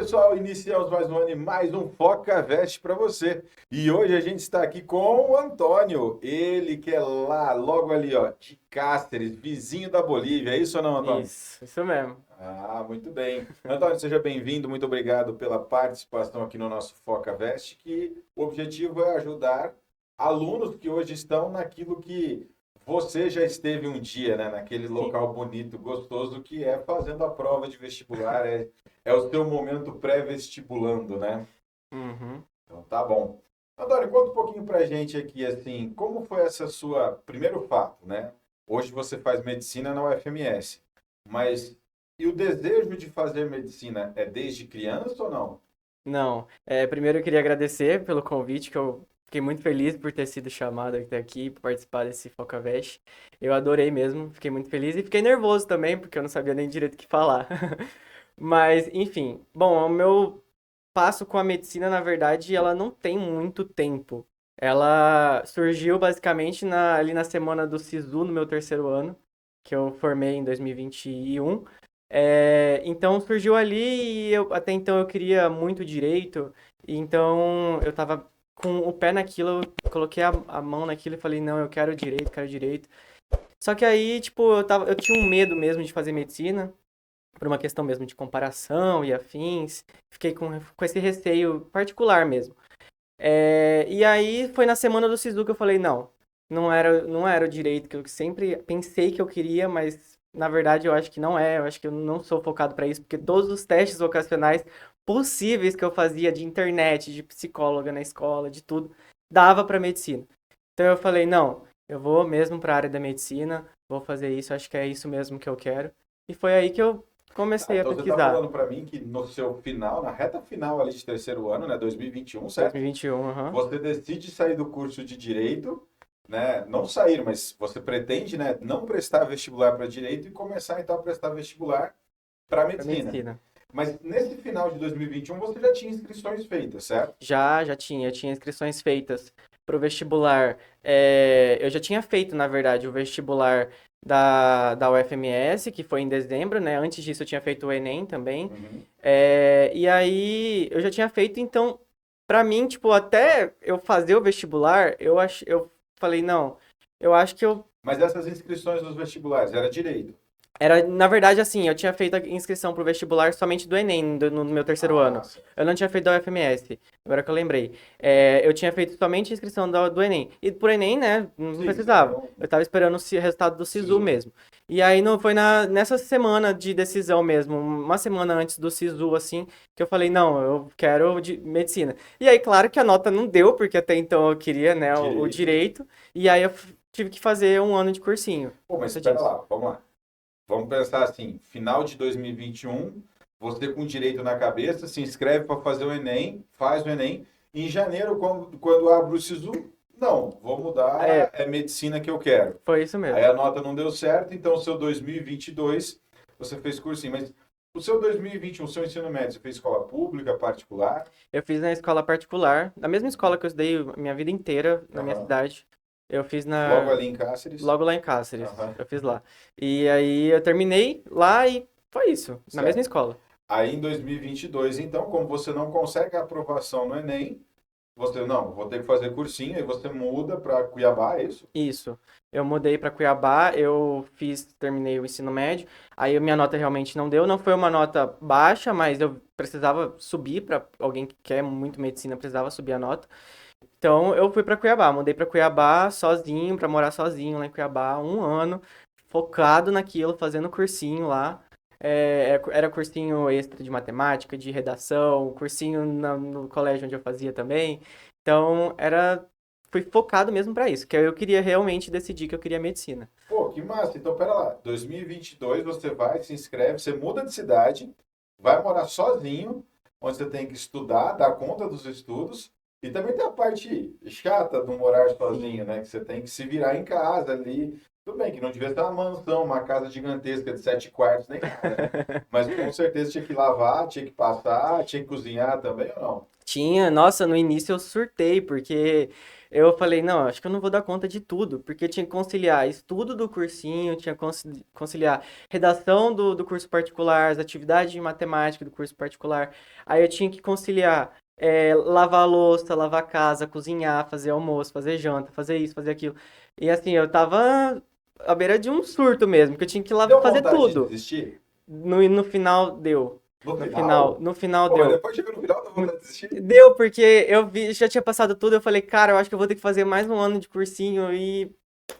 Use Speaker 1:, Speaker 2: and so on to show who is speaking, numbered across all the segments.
Speaker 1: pessoal, iniciamos mais um ano e mais um Foca Veste para você. E hoje a gente está aqui com o Antônio, ele que é lá, logo ali, ó, de Cáceres, vizinho da Bolívia. É isso ou não, Antônio?
Speaker 2: Isso mesmo.
Speaker 1: Ah, muito bem. Antônio, seja bem-vindo, muito obrigado pela participação aqui no nosso Foca Veste, que o objetivo é ajudar alunos que hoje estão naquilo que você já esteve um dia, né? Naquele
Speaker 2: Sim.
Speaker 1: local bonito, gostoso, que é fazendo a prova de vestibular, é o seu momento pré-vestibulando, né?
Speaker 2: Uhum.
Speaker 1: Então tá bom. Antônio, conta um pouquinho pra gente aqui, assim, como foi essa sua primeiro fato, né? Hoje você faz medicina na UFMS, mas e o desejo de fazer medicina é desde criança ou não?
Speaker 2: Não, primeiro eu queria agradecer pelo convite, que eu fiquei muito feliz por ter sido chamado até aqui para participar desse FocaVest. Eu adorei mesmo, fiquei muito feliz e fiquei nervoso também, porque eu não sabia nem direito o que falar. Mas, enfim, bom, o meu passo com a medicina, na verdade, ela não tem muito tempo. Ela surgiu basicamente ali na semana do SISU, no meu terceiro ano, que eu formei em 2021. Então surgiu ali e até então eu queria muito direito, então eu tava com o pé naquilo, eu coloquei a mão naquilo e falei, não, eu quero direito, quero direito. Só que aí, tipo, eu tinha um medo mesmo de fazer medicina, por uma questão mesmo de comparação e afins. Fiquei com esse receio particular mesmo. E aí foi na semana do SISU que eu falei, não, não era o direito que eu sempre pensei que eu queria, mas na verdade eu acho que não é, eu acho que eu não sou focado para isso, porque todos os testes vocacionais possíveis que eu fazia de internet, de psicóloga na escola, de tudo, dava para medicina. Então eu falei, não, eu vou mesmo para a área da medicina, vou fazer isso, acho que é isso mesmo que eu quero. E foi aí que eu
Speaker 1: Tá,
Speaker 2: comecei a
Speaker 1: então você está
Speaker 2: pesquisar.
Speaker 1: falando para mim que no seu final, na reta final ali de terceiro ano, né, 2021, certo?
Speaker 2: 2021, aham.
Speaker 1: Você decide sair do curso de direito, né? Não sair, mas você pretende, né, não prestar vestibular para direito e começar então a prestar vestibular para
Speaker 2: Para
Speaker 1: medicina.
Speaker 2: medicina.
Speaker 1: Mas nesse final de 2021 você já tinha inscrições feitas, certo?
Speaker 2: Já tinha, eu tinha inscrições feitas para o vestibular. Eu já tinha feito, na verdade, o vestibular da UFMS, que foi em dezembro, né? Antes disso eu tinha feito o Enem também.
Speaker 1: Uhum.
Speaker 2: E aí eu já tinha feito, então, para mim, tipo, até eu fazer o vestibular, eu falei, não, eu acho que eu
Speaker 1: Mas essas inscrições dos vestibulares era direito.
Speaker 2: era, na verdade, assim, eu tinha feito a inscrição pro vestibular somente do Enem, no meu terceiro
Speaker 1: Ah,
Speaker 2: ano.
Speaker 1: sim.
Speaker 2: Eu não tinha feito da UFMS, agora que eu lembrei. Eu tinha feito somente a inscrição do Enem. E por Enem, né, não
Speaker 1: Sim, você tem
Speaker 2: precisava.
Speaker 1: um
Speaker 2: Eu tava esperando o resultado do SISU
Speaker 1: SISU.
Speaker 2: mesmo. E aí não foi nessa semana de decisão mesmo, uma semana antes do SISU, assim, que eu falei, não, eu quero medicina. E aí, claro que a nota não deu, porque até então eu queria, né, o
Speaker 1: Direito.
Speaker 2: direito. E aí eu tive que fazer um ano de cursinho
Speaker 1: Pô,
Speaker 2: por
Speaker 1: mas
Speaker 2: conta
Speaker 1: espera
Speaker 2: disso.
Speaker 1: lá, vamos lá. Vamos pensar assim, final de 2021, você com direito na cabeça, se inscreve para fazer o Enem, faz o Enem. Em janeiro, quando abre o SISU, não, vou mudar,
Speaker 2: É,
Speaker 1: é medicina que eu quero.
Speaker 2: foi isso
Speaker 1: Aí
Speaker 2: mesmo.
Speaker 1: a nota não deu certo, então o seu 2022, você fez cursinho. Mas o seu 2021, o seu ensino médio, você fez escola pública, particular?
Speaker 2: Eu fiz na escola particular, na mesma escola que eu estudei a minha vida inteira na minha
Speaker 1: Aham.
Speaker 2: cidade. Eu fiz
Speaker 1: Logo ali em Cáceres?
Speaker 2: logo lá em Cáceres.
Speaker 1: Aham.
Speaker 2: Eu fiz lá. E aí eu terminei lá e foi isso, na mesma
Speaker 1: Certo.
Speaker 2: escola.
Speaker 1: Aí em 2022, então, como você não consegue a aprovação no Enem, você, não, vou ter que fazer cursinho, aí você muda para Cuiabá, é isso?
Speaker 2: Isso. Eu mudei para Cuiabá, terminei o ensino médio. Aí a minha nota realmente não deu, não foi uma nota baixa, mas eu precisava subir para alguém que quer muito medicina, precisava subir a nota. Então eu fui pra Cuiabá, mudei pra Cuiabá sozinho, pra morar sozinho lá em Cuiabá, um ano, focado naquilo, fazendo cursinho lá. Era cursinho extra de matemática, de redação, cursinho no colégio onde eu fazia também. Então fui focado mesmo pra isso, que eu queria realmente decidir que eu queria medicina.
Speaker 1: Pô, que massa. Então, pera lá, 2022 você vai, se inscreve, você muda de cidade, vai morar sozinho, onde você tem que estudar, dar conta dos estudos, e também tem a parte chata do morar sozinho,
Speaker 2: Sim.
Speaker 1: né? Que você tem que se virar em casa ali. Tudo bem que não devia ser uma mansão, uma casa gigantesca de 7 quartos, nem nada, né? Mas com certeza tinha que lavar, tinha que passar, tinha que cozinhar também ou não?
Speaker 2: Tinha, nossa, no início eu surtei, porque eu falei, não, acho que eu não vou dar conta de tudo, porque eu tinha que conciliar estudo do cursinho, tinha que conciliar redação do curso particular, as atividades de matemática do curso particular, aí eu tinha que conciliar lavar a louça, lavar a casa, cozinhar, fazer almoço, fazer janta, fazer isso, fazer aquilo. E assim, eu tava à beira de um surto mesmo, que eu tinha que lá
Speaker 1: Deu
Speaker 2: fazer
Speaker 1: vontade de
Speaker 2: tudo.
Speaker 1: desistir?
Speaker 2: No final deu.
Speaker 1: No
Speaker 2: No final,
Speaker 1: final?
Speaker 2: no final
Speaker 1: Pô, mas
Speaker 2: deu.
Speaker 1: depois chegou no final, deu vontade de desistir?
Speaker 2: Deu, porque eu vi, já tinha passado tudo, eu falei, cara, eu acho que eu vou ter que fazer mais um ano de cursinho e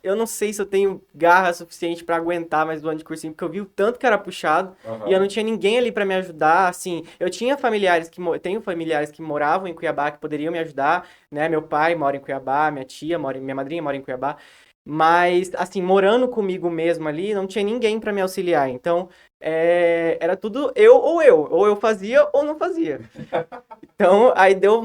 Speaker 2: eu não sei se eu tenho garra suficiente pra aguentar mais um ano de cursinho, porque eu vi o tanto que era puxado e eu não
Speaker 1: Aham.
Speaker 2: tinha ninguém ali pra me ajudar, assim, eu tinha familiares tenho familiares que moravam em Cuiabá que poderiam me ajudar, né? Meu pai mora em Cuiabá, minha tia mora, minha madrinha mora em Cuiabá, mas assim, morando comigo mesmo ali, não tinha ninguém pra me auxiliar. Então, era tudo ou eu fazia ou não fazia. Então, aí deu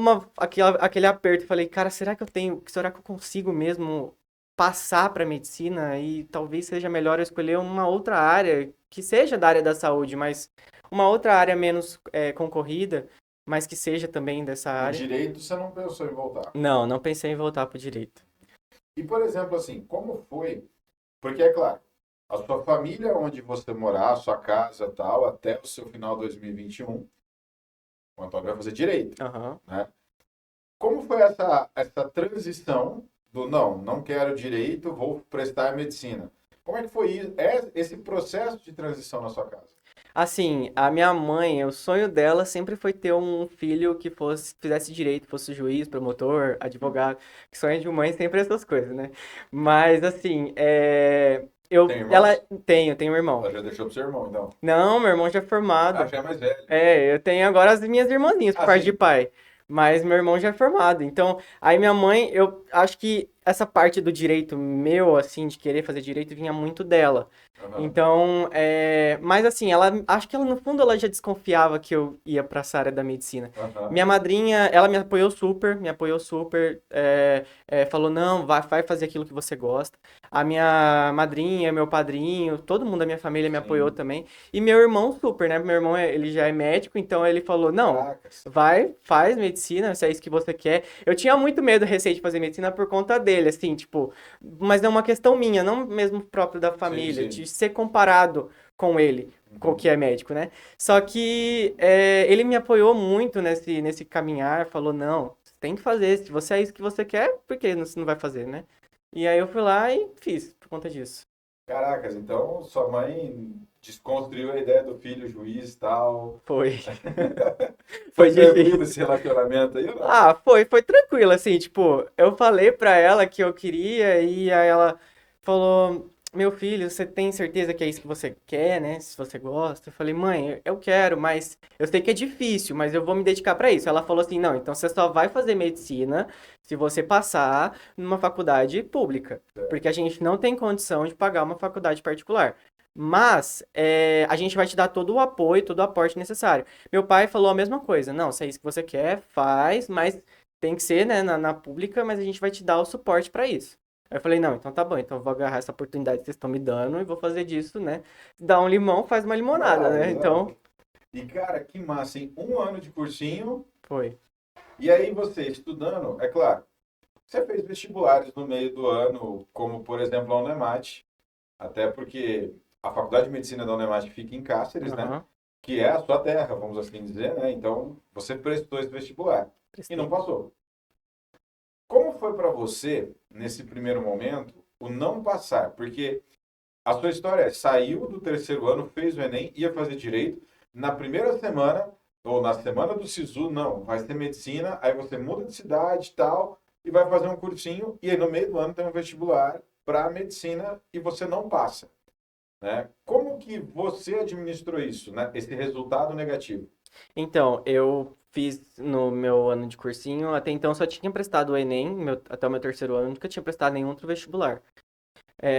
Speaker 2: aquele aperto. Falei, cara, será que eu consigo mesmo passar para medicina? E talvez seja melhor eu escolher uma outra área, que seja da área da saúde, mas uma outra área menos concorrida, mas que seja também dessa
Speaker 1: O
Speaker 2: área.
Speaker 1: direito você não pensou em voltar.
Speaker 2: Não, não pensei em voltar pro direito.
Speaker 1: E, por exemplo, assim, como foi? Porque, é claro, a sua família, onde você morar, a sua casa tal, até o seu final de 2021, o Antônio vai fazer direito,
Speaker 2: Aham.
Speaker 1: né? Como foi essa transição do não quero direito, vou prestar medicina? Como é que foi esse processo de transição na sua casa?
Speaker 2: Assim, a minha mãe, o sonho dela sempre foi ter um filho que fizesse direito, fosse juiz, promotor, advogado. Que sonho de mãe sempre é essas coisas, né? Mas assim,
Speaker 1: Tem
Speaker 2: ela
Speaker 1: irmãos?
Speaker 2: tenho um irmão.
Speaker 1: Ela já deixou pro seu irmão, então.
Speaker 2: Não, meu irmão já é
Speaker 1: Ah,
Speaker 2: formado.
Speaker 1: já é mais velho.
Speaker 2: Eu tenho agora as minhas irmãzinhas por
Speaker 1: Ah,
Speaker 2: parte de
Speaker 1: sim.
Speaker 2: pai, mas meu irmão já é formado. Então, aí minha mãe, eu acho que essa parte do direito meu, assim, de querer fazer direito, vinha muito dela.
Speaker 1: Aham,
Speaker 2: Então, mas assim, acho que ela no fundo ela já desconfiava que eu ia pra essa área da medicina.
Speaker 1: aham.
Speaker 2: Minha madrinha, ela me apoiou super, falou, não, vai fazer aquilo que você gosta. A minha madrinha, meu padrinho, todo mundo da minha família me apoiou
Speaker 1: Sim.
Speaker 2: também. E meu irmão super, né? Meu irmão, ele já é médico, então ele falou, não,
Speaker 1: Caracas.
Speaker 2: faz medicina, se é isso que você quer. Eu tinha muito medo, receio de fazer medicina por conta dele, assim, tipo, mas é uma questão minha, não mesmo próprio da
Speaker 1: Sim,
Speaker 2: família,
Speaker 1: sim.
Speaker 2: de ser comparado com ele, com o
Speaker 1: Uhum.
Speaker 2: que é médico, né? Só que ele me apoiou muito nesse caminhar, falou, não, você tem que fazer, se você é isso que você quer, por que você não vai fazer, né? E aí eu fui lá e fiz, por conta disso.
Speaker 1: Caracas, então sua mãe desconstruiu a ideia do filho juiz e tal.
Speaker 2: Foi,
Speaker 1: Foi
Speaker 2: foi
Speaker 1: tranquilo
Speaker 2: difícil.
Speaker 1: esse relacionamento aí ou não?
Speaker 2: Ah, foi tranquilo, assim, tipo, eu falei pra ela que eu queria e aí ela falou, meu filho, você tem certeza que é isso que você quer, né? Se você gosta. Eu falei, mãe, eu quero, mas eu sei que é difícil, mas eu vou me dedicar pra isso. Ela falou assim, não, então você só vai fazer medicina se você passar numa faculdade pública, porque a gente não tem condição de pagar uma faculdade particular. Mas a gente vai te dar todo o apoio, todo o aporte necessário. Meu pai falou a mesma coisa. Não, se é isso que você quer, faz, mas tem que ser, né, na pública, mas a gente vai te dar o suporte para isso. Aí eu falei, não, então tá bom, então eu vou agarrar essa oportunidade que vocês estão me dando e vou fazer disso, né? Dá um limão, faz uma limonada,
Speaker 1: Ah,
Speaker 2: né? Então,
Speaker 1: exato. E cara, que massa, hein? Um ano de cursinho,
Speaker 2: foi.
Speaker 1: e aí você estudando, é claro, você fez vestibulares no meio do ano, como por exemplo a Unemat, até porque a Faculdade de Medicina da Unemat fica em Cáceres, né?
Speaker 2: Aham,
Speaker 1: Que é a sua terra, vamos assim dizer, né? Então você prestou esse vestibular e não
Speaker 2: prestei.
Speaker 1: passou. Como foi para você, nesse primeiro momento, o não passar? Porque a sua história saiu do terceiro ano, fez o Enem, ia fazer direito. Na primeira semana, ou na semana do SISU, não, vai ser medicina, aí você muda de cidade e tal, e vai fazer um cursinho, e aí no meio do ano tem um vestibular para medicina e você não passa, né? Como que você administrou isso, né? Esse resultado negativo?
Speaker 2: Então, eu fiz no meu ano de cursinho, até então só tinha prestado o Enem, até o meu terceiro ano, nunca tinha prestado nenhum outro vestibular.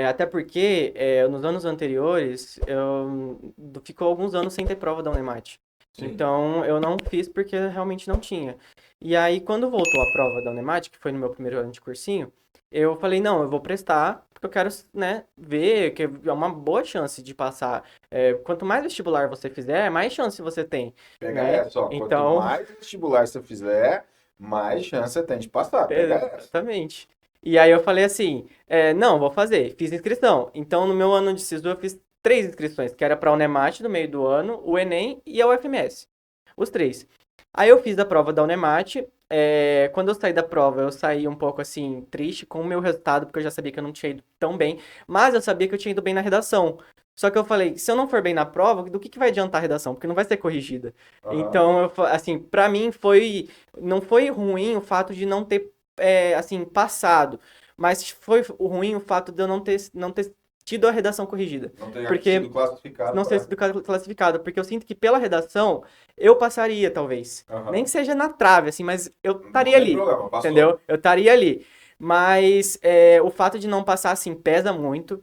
Speaker 2: Até porque nos anos anteriores eu ficou alguns anos sem ter prova da Unemat.
Speaker 1: Sim.
Speaker 2: Então eu não fiz porque realmente não tinha. E aí quando voltou a prova da Unemat, que foi no meu primeiro ano de cursinho, eu falei, não, eu vou prestar, porque eu quero, né, ver que é uma boa chance de passar. Quanto mais vestibular você fizer, mais chance você tem,
Speaker 1: Pega
Speaker 2: né?
Speaker 1: essa, ó. Quanto
Speaker 2: Então,
Speaker 1: mais vestibular você fizer, mais chance você tem de passar, pegar essa.
Speaker 2: Exatamente. E aí eu falei assim, não, vou fazer. Fiz inscrição. Então, no meu ano de SISU, eu fiz 3 inscrições, que era para a Unemat no meio do ano, o Enem e a UFMS. Os 3. Aí eu fiz a prova da Unemat. Quando eu saí da prova, eu saí um pouco assim, triste com o meu resultado, porque eu já sabia que eu não tinha ido tão bem, mas eu sabia que eu tinha ido bem na redação. Só que eu falei, se eu não for bem na prova, do que vai adiantar a redação? Porque não vai ser corrigida.
Speaker 1: Aham.
Speaker 2: Então, assim, pra mim não foi ruim o fato de não ter, assim, passado, mas foi ruim o fato de eu não ter tido a redação corrigida.
Speaker 1: Não ter sido
Speaker 2: Porque
Speaker 1: classificado
Speaker 2: não ser
Speaker 1: para.
Speaker 2: sido classificado, porque eu sinto que pela redação eu passaria, talvez. Nem que seja na trave, assim, mas eu
Speaker 1: Não
Speaker 2: estaria
Speaker 1: tem
Speaker 2: ali,
Speaker 1: problema, passou.
Speaker 2: entendeu? Eu estaria ali. Mas o fato de não passar, assim, pesa muito.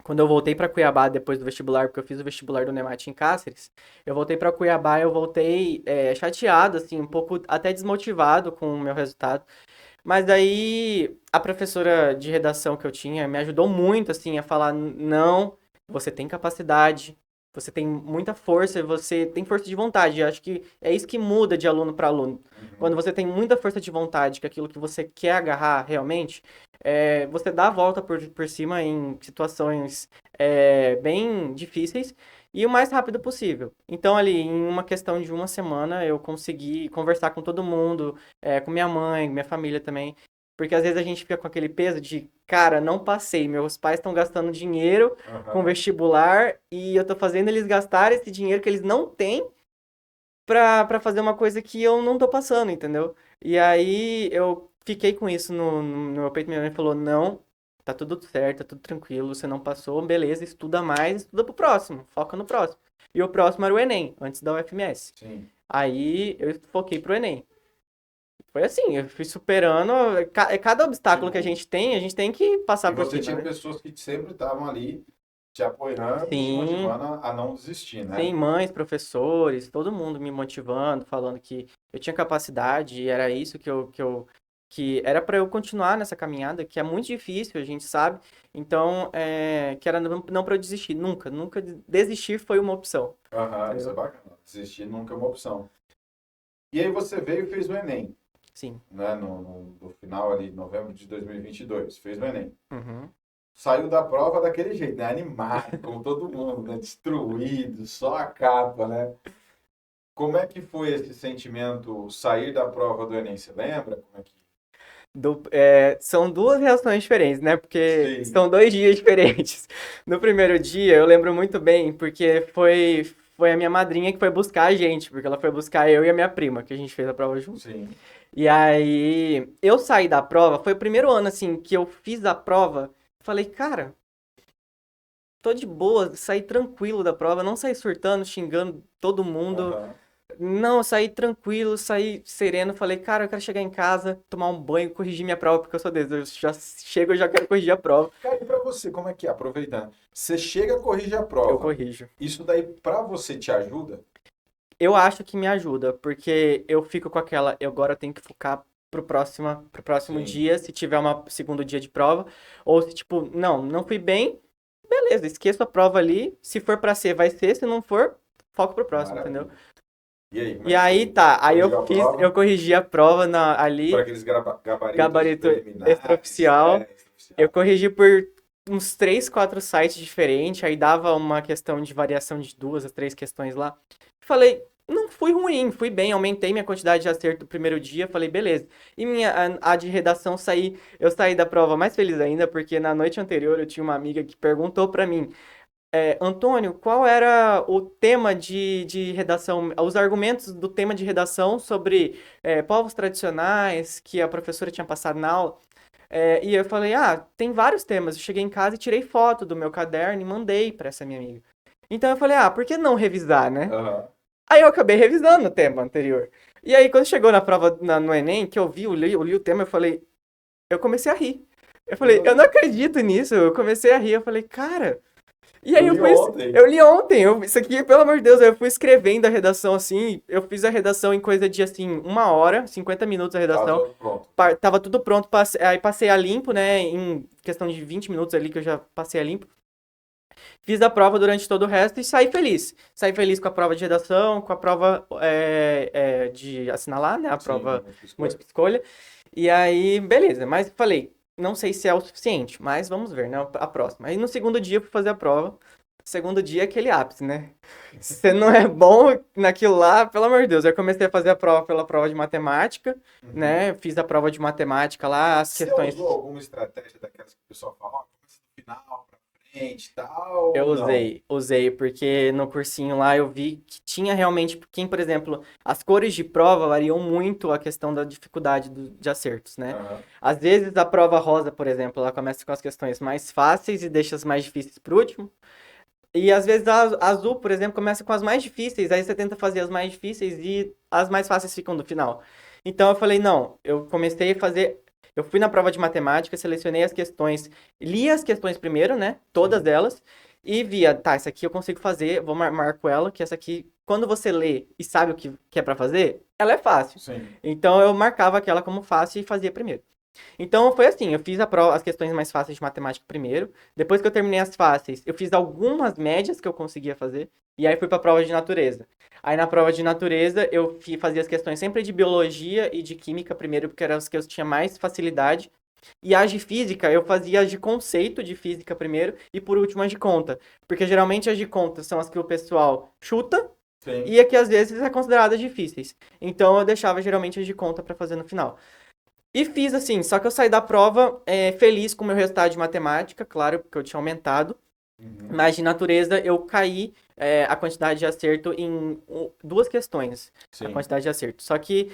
Speaker 2: Quando eu voltei para Cuiabá depois do vestibular, porque eu fiz o vestibular do Nemat em Cáceres, eu voltei para Cuiabá, eu voltei chateado, assim, um pouco até desmotivado com o meu resultado. Mas aí a professora de redação que eu tinha me ajudou muito, assim, a falar, não, você tem capacidade, você tem muita força, você tem força de vontade. Eu acho que é isso que muda de aluno para aluno. Quando você tem muita força de vontade, que é aquilo que você quer agarrar realmente, você dá a volta por cima em situações bem difíceis e o mais rápido possível. Então, ali, em uma questão de uma semana, eu consegui conversar com todo mundo, com minha mãe, minha família também. Porque às vezes a gente fica com aquele peso de, cara, não passei, meus pais estão gastando dinheiro com
Speaker 1: Aham.
Speaker 2: vestibular e eu tô fazendo eles gastarem esse dinheiro que eles não têm pra fazer uma coisa que eu não tô passando, entendeu? E aí eu fiquei com isso no meu peito. Minha mãe falou: não, tá tudo certo, tá tudo tranquilo, você não passou, beleza, estuda mais, estuda pro próximo, foca no próximo. E o próximo era o Enem, antes da UFMS.
Speaker 1: Sim.
Speaker 2: Aí eu foquei pro Enem. Foi assim, eu fui superando. Cada obstáculo que
Speaker 1: Tipo,
Speaker 2: a gente tem que
Speaker 1: e
Speaker 2: passar por
Speaker 1: você
Speaker 2: cima,
Speaker 1: tinha
Speaker 2: né?
Speaker 1: pessoas que sempre estavam ali te apoiando e te
Speaker 2: Sim,
Speaker 1: motivando a não desistir, né?
Speaker 2: sim, mães, professores, todo mundo me motivando, falando que eu tinha capacidade e era isso que era para eu continuar nessa caminhada, que é muito difícil, a gente sabe. Então, que era não para eu desistir, nunca desistir foi uma opção,
Speaker 1: Aham, isso é
Speaker 2: entendeu?
Speaker 1: bacana. Desistir nunca é uma opção. E aí você veio e fez o Enem,
Speaker 2: Sim.
Speaker 1: né? No final ali, novembro de 2022, fez o Enem.
Speaker 2: Uhum.
Speaker 1: Saiu da prova daquele jeito, né? Animado, como todo mundo, né? Destruído, só a capa, né? Como é que foi esse sentimento sair da prova do Enem? Você lembra? Como é que...
Speaker 2: São duas reações diferentes, né? Porque
Speaker 1: Sim,
Speaker 2: são 2 dias diferentes. No primeiro dia, eu lembro muito bem, porque foi a minha madrinha que foi buscar a gente, porque ela foi buscar eu e a minha prima, que a gente fez a prova junto.
Speaker 1: sim.
Speaker 2: E aí, eu saí da prova, foi o primeiro ano, assim, que eu fiz a prova. Falei, cara, tô de boa, saí tranquilo da prova, não saí surtando, xingando todo mundo.
Speaker 1: Aham.
Speaker 2: Não, eu saí tranquilo, saí sereno. Falei, cara, eu quero chegar em casa, tomar um banho, corrigir minha prova, porque eu sou desse. Eu já chego, eu já quero corrigir a prova.
Speaker 1: Cara, e pra você, como é que é? Aproveitando, você chega, corrige a
Speaker 2: Eu
Speaker 1: prova.
Speaker 2: corrijo.
Speaker 1: Isso daí pra você te ajuda?
Speaker 2: Eu acho que me ajuda, porque eu fico com aquela, eu agora tenho que focar pro próximo
Speaker 1: Sim.
Speaker 2: dia, se tiver um segundo dia de prova, ou se tipo, não fui bem, beleza, esqueço a prova ali, se for pra ser, vai ser, se não for, foco pro próximo, entendeu?
Speaker 1: Maravilha. E aí, como é
Speaker 2: E
Speaker 1: que
Speaker 2: aí
Speaker 1: foi?
Speaker 2: tá, aí
Speaker 1: Corrigiu a
Speaker 2: eu
Speaker 1: prova?
Speaker 2: corrigi a prova
Speaker 1: Para
Speaker 2: ali,
Speaker 1: aqueles gabaritos
Speaker 2: gabarito
Speaker 1: preliminares?
Speaker 2: extraoficial,
Speaker 1: É,
Speaker 2: eu
Speaker 1: extraoficial.
Speaker 2: corrigi por uns 3, 4 sites diferentes, aí dava uma questão de variação de 2 a 3 questões lá. Falei, não fui ruim, fui bem, aumentei minha quantidade de acerto no primeiro dia, falei, beleza. E a de redação eu saí da prova mais feliz ainda, porque na noite anterior eu tinha uma amiga que perguntou pra mim, Antônio, qual era o tema de redação, os argumentos do tema de redação sobre povos tradicionais que a professora tinha passado na aula? E eu falei, tem vários temas. Eu cheguei em casa e tirei foto do meu caderno e mandei pra essa minha amiga. Então eu falei, por que não revisar, né?
Speaker 1: Aham.
Speaker 2: Aí eu acabei revisando o tema anterior. E aí quando chegou na prova no Enem, que eu li o tema, eu comecei a rir. Eu falei, eu não acredito nisso. Eu comecei a rir. Eu falei, cara. E aí
Speaker 1: Eu li
Speaker 2: eu
Speaker 1: ontem.
Speaker 2: li ontem. Isso aqui, pelo amor de Deus, eu fui escrevendo a redação assim. Eu fiz a redação em coisa de assim, 1 hora, 50 minutos a
Speaker 1: Tá
Speaker 2: redação.
Speaker 1: tudo pronto.
Speaker 2: Tava tudo pronto, aí passei a limpo, né? Em questão de 20 minutos ali que eu já passei a limpo. Fiz a prova durante todo o resto e saí feliz. Saí feliz com a prova de redação, com a prova de assinalar, né? A prova múltipla escolha. E aí, beleza. Mas falei, não sei se é o suficiente, mas vamos ver, né? A próxima. Aí no segundo dia eu fui fazer a prova. Segundo dia é aquele ápice, né? Se você não é bom naquilo lá, pelo amor de Deus. Eu comecei a fazer a prova pela prova de matemática, né? Fiz a prova de matemática lá, as questões.
Speaker 1: Você usou alguma estratégia daquelas que o pessoal fala, ó, começa no final, pra frente e tal?
Speaker 2: Eu
Speaker 1: ou não?
Speaker 2: usei, porque no cursinho lá eu vi que tinha realmente, quem, por exemplo, as cores de prova variam muito a questão da dificuldade de acertos, né?
Speaker 1: Aham.
Speaker 2: Às vezes a prova rosa, por exemplo, ela começa com as questões mais fáceis e deixa as mais difíceis por último. E às vezes a azul, por exemplo, começa com as mais difíceis, aí você tenta fazer as mais difíceis e as mais fáceis ficam no final. Então eu falei, não, eu comecei a fazer. Eu fui na prova de matemática, selecionei as questões, li as questões primeiro, né? Todas elas, e via, tá, essa aqui eu consigo fazer, vou marco ela, que essa aqui, quando você lê e sabe o que é pra fazer, ela é fácil.
Speaker 1: Sim.
Speaker 2: Então eu marcava aquela como fácil e fazia primeiro. Então foi assim, eu fiz as questões mais fáceis de matemática primeiro. Depois que eu terminei as fáceis, eu fiz algumas médias que eu conseguia fazer. E aí fui para a prova de natureza. Aí na prova de natureza eu fazia as questões sempre de biologia e de química primeiro, porque eram as que eu tinha mais facilidade. E as de física, eu fazia as de conceito de física primeiro e por último as de conta. Porque geralmente as de conta são as que o pessoal chuta
Speaker 1: Sim.
Speaker 2: e é que às vezes é consideradas difíceis. Então eu deixava geralmente as de conta para fazer no final. E fiz assim, só que eu saí da prova feliz com o meu resultado de matemática, claro, porque eu tinha aumentado. Mas de natureza eu caí a quantidade de acerto em duas questões.
Speaker 1: Sim.
Speaker 2: A quantidade de acerto. Só que,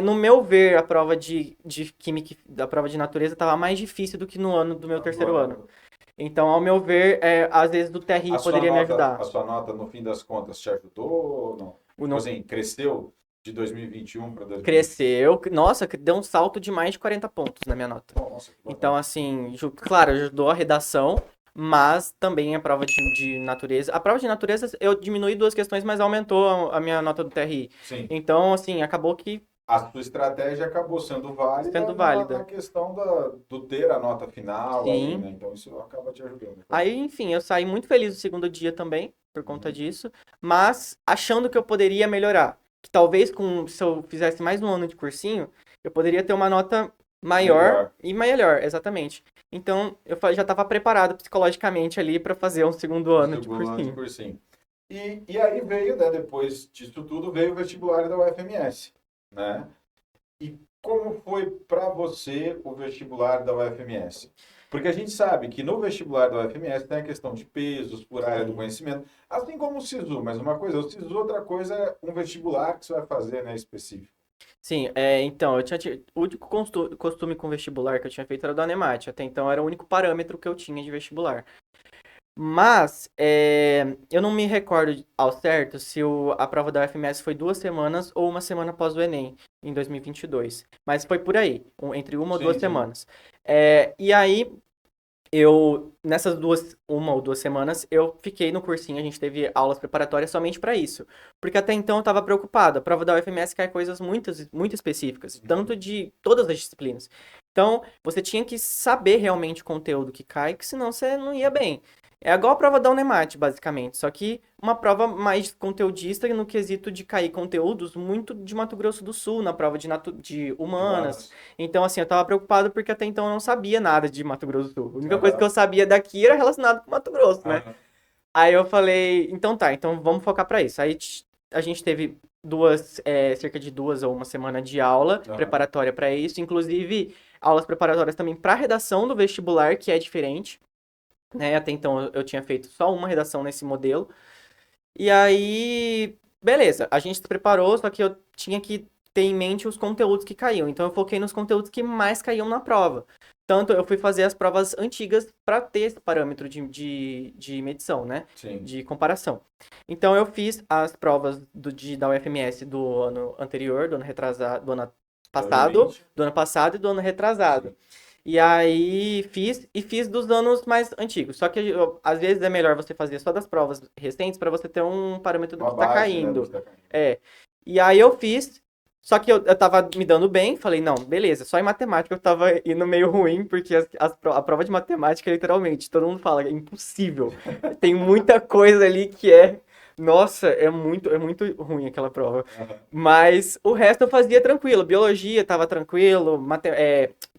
Speaker 2: no meu ver, a prova de química, da prova de natureza estava mais difícil do que no ano do meu terceiro ano. Então, ao meu ver, às vezes do TRI
Speaker 1: A sua
Speaker 2: poderia me
Speaker 1: nota,
Speaker 2: ajudar.
Speaker 1: a sua nota, no fim das contas, te ajudou ou não? Tipo assim, cresceu de 2021 para 2022?
Speaker 2: Cresceu. Nossa, deu um salto de mais de 40 pontos na minha nota.
Speaker 1: Nossa, que bacana.
Speaker 2: Então, assim, claro, ajudou a redação, mas também a prova de natureza. A prova de natureza, eu diminui duas questões, mas aumentou a minha nota do TRI.
Speaker 1: Sim.
Speaker 2: Então, assim, acabou que
Speaker 1: A sua estratégia acabou sendo válida,
Speaker 2: Sendo válida.
Speaker 1: na questão do ter a nota final
Speaker 2: Sim.
Speaker 1: ali, né? Então isso acaba te ajudando.
Speaker 2: Aí, enfim, eu saí muito feliz no segundo dia também, por conta disso, mas achando que eu poderia melhorar. Que talvez se eu fizesse mais um ano de cursinho, eu poderia ter uma nota maior e melhor, exatamente. Então, eu já estava preparado psicologicamente ali para fazer um segundo ano de cursinho.
Speaker 1: E aí veio, né, depois disso tudo, veio o vestibular da UFMS, né? E como foi para você o vestibular da UFMS? Porque a gente sabe que no vestibular da UFMS tem a questão de pesos por área do conhecimento, assim como o SISU, mas uma coisa é o SISU, outra coisa é um vestibular que você vai fazer, né, específico.
Speaker 2: Sim, então, eu tinha o único costume com vestibular que eu tinha feito era do Anemate. Até então era o único parâmetro que eu tinha de vestibular. Mas eu não me recordo ao certo se a prova da UFMS foi 2 semanas ou uma semana após o Enem, em 2022. Mas foi por aí, entre uma ou
Speaker 1: Sim,
Speaker 2: duas
Speaker 1: sim.
Speaker 2: semanas. E aí, nessas uma ou 2 semanas, eu fiquei no cursinho, a gente teve aulas preparatórias somente para isso. Porque até então eu estava preocupado. A prova da UFMS cai coisas muito específicas, tanto de todas as disciplinas. Então, você tinha que saber realmente o conteúdo que cai, que senão você não ia bem. É igual a prova da Unemat, basicamente, só que uma prova mais conteudista no quesito de cair conteúdos muito de Mato Grosso do Sul, na prova de humanas. Então, assim, eu tava preocupado porque até então eu não sabia nada de Mato Grosso do Sul. A única coisa que eu sabia daqui era relacionada com Mato Grosso, né? Aí eu falei, então tá, então vamos focar pra isso. Aí a gente teve cerca de 2 ou uma semana de aula preparatória pra isso, inclusive aulas preparatórias também pra redação do vestibular, que é diferente. Né? Até então eu tinha feito só uma redação nesse modelo. E aí, beleza, a gente se preparou, só que eu tinha que ter em mente os conteúdos que caíam. Então eu foquei nos conteúdos que mais caíam na prova. Tanto eu fui fazer as provas antigas para ter esse parâmetro de medição, né?
Speaker 1: Sim.
Speaker 2: De comparação. Então eu fiz as provas da UFMS do ano anterior, do ano retrasado, do ano passado e do ano retrasado.
Speaker 1: Sim.
Speaker 2: E aí fiz dos anos mais antigos. Só que às vezes é melhor você fazer só das provas recentes para você ter um parâmetro do que tá caindo.
Speaker 1: Né,
Speaker 2: E aí eu fiz, Só que eu tava me dando bem, falei, não, beleza, só em matemática eu tava indo meio ruim, porque a prova de matemática, literalmente, todo mundo fala, é impossível. Tem muita coisa ali que é. Nossa, é muito ruim aquela prova.
Speaker 1: Aham.
Speaker 2: Mas o resto eu fazia tranquilo. Biologia tava tranquilo,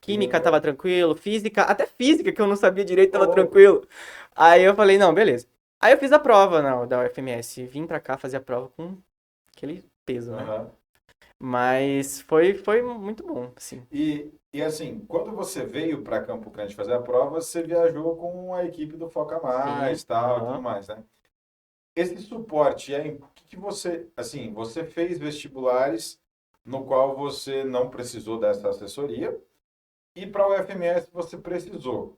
Speaker 2: química tava
Speaker 1: Boa.
Speaker 2: tranquilo, física, até física que eu não sabia direito
Speaker 1: Ô,
Speaker 2: tava
Speaker 1: louco.
Speaker 2: tranquilo. Aí eu falei, não, beleza. Aí eu fiz a prova da UFMS, vim pra cá fazer a prova com aquele peso, né?
Speaker 1: Aham.
Speaker 2: Mas foi muito bom, assim.
Speaker 1: E assim, quando você veio para Campo Grande fazer a prova, você viajou com a equipe do Foca
Speaker 2: Sim,
Speaker 1: Mais, tal, e tudo
Speaker 2: aham.
Speaker 1: mais, né? Esse suporte é o que que você, assim, você fez vestibulares no qual você não precisou dessa assessoria e para o FMS você precisou.